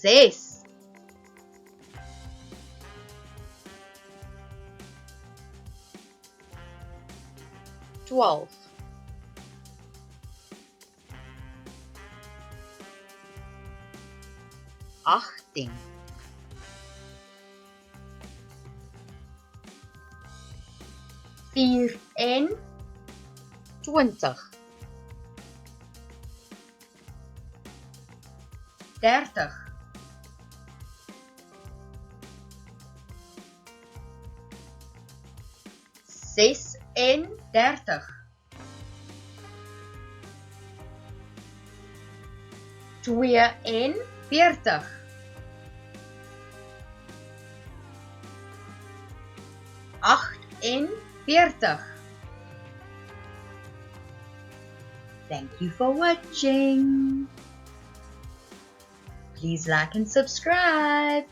6 12 18 24 30 36 42 48 Thank you for watching. Please like and subscribe.